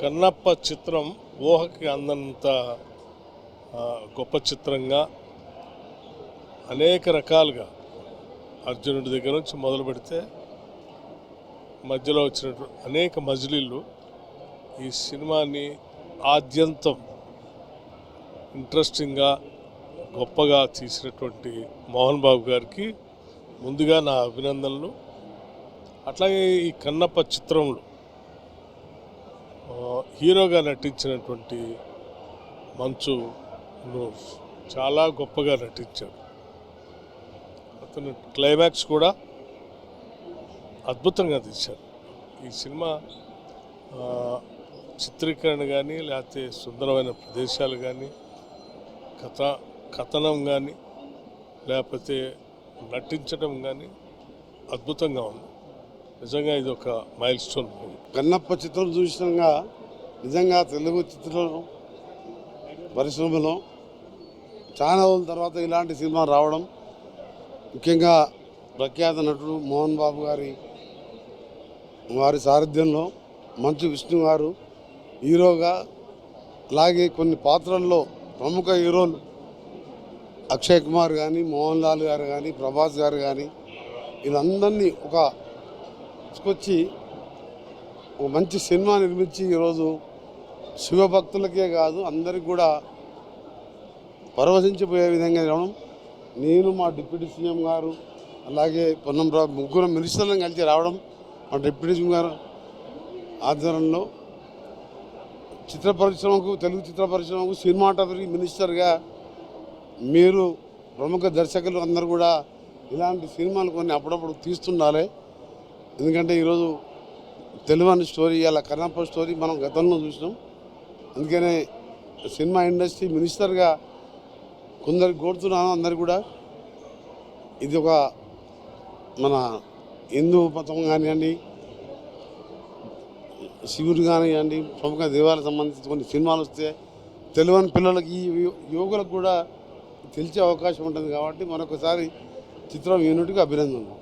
కన్నప్ప చిత్రం ఊహకి అందంత గొప్ప చిత్రంగా అనేక రకాలుగా అర్జునుడి దగ్గర నుంచి మొదలు పెడితే మధ్యలో వచ్చినటువంటి అనేక మజిలీలు ఈ సినిమాని ఆద్యంతం ఇంట్రెస్టింగ్గా గొప్పగా తీసినటువంటి మోహన్ బాబు గారికి ముందుగా నా అభినందనలు. అట్లాగే ఈ కన్నప్ప చిత్రంలో హీరోగా నటించినటువంటి మంచు చాలా గొప్పగా నటించాడు. అతను క్లైమాక్స్ కూడా అద్భుతంగా తీశారు. ఈ సినిమా చిత్రీకరణ కానీ లేకపోతే సుందరమైన ప్రదేశాలు కానీ కథనం కానీ లేకపోతే నటించడం కానీ అద్భుతంగా ఉంది. నిజంగా ఇది ఒక మైల్ స్టోన్ మూవీ. కన్నప్ప చిత్రం చూసినాక నిజంగా తెలుగు చిత్ర పరిశ్రమలో చాలా రోజుల తర్వాత ఇలాంటి సినిమా రావడం, ముఖ్యంగా ప్రఖ్యాత నటుడు మోహన్ బాబు వారి సారథ్యంలో మంచు విష్ణు గారు హీరోగా, అలాగే కొన్ని పాత్రల్లో ప్రముఖ హీరోలు అక్షయ్ కుమార్ కానీ, మోహన్ లాల్ గారు కానీ, ప్రభాస్ గారు కానీ వీళ్ళందరినీ తీసుకొచ్చి ఒక మంచి సినిమా నిర్మించి ఈరోజు శివభక్తులకే కాదు అందరికి కూడా పరవశించిపోయే విధంగా రావడం, నేను మా డిప్యూటీ సీఎం గారు అలాగే పొన్నం ముగ్గురు మినిస్టర్లను కలిసి రావడం, మా డిప్యూటీ సీఎం గారు ఆధ్వర్యంలో చిత్ర పరిశ్రమకు, తెలుగు చిత్ర పరిశ్రమకు సినిమాటోగ్రఫీ మినిస్టర్గా మీరు ప్రముఖ దర్శకులు అందరూ కూడా ఇలాంటి సినిమాలు కొన్ని అప్పుడప్పుడు తీస్తుండాలి. ఎందుకంటే ఈరోజు తెలుగు స్టోరీ, అలా కన్నప్ప స్టోరీ మనం గతంలో చూసినాం. అందుకనే సినిమా ఇండస్ట్రీ మినిస్టర్గా కొందరికి కోరుతున్నాను, అందరు కూడా ఇది ఒక మన హిందూ మతం కానివ్వండి, శివుడు కానివ్వండి, ప్రముఖ దేవాలకు సంబంధించి కొన్ని సినిమాలు వస్తే తెలుగు పిల్లలకి, యువకులకు కూడా తెలిసే అవకాశం ఉంటుంది. కాబట్టి మరొకసారి చిత్రం యూనిట్కి అభినందనలు.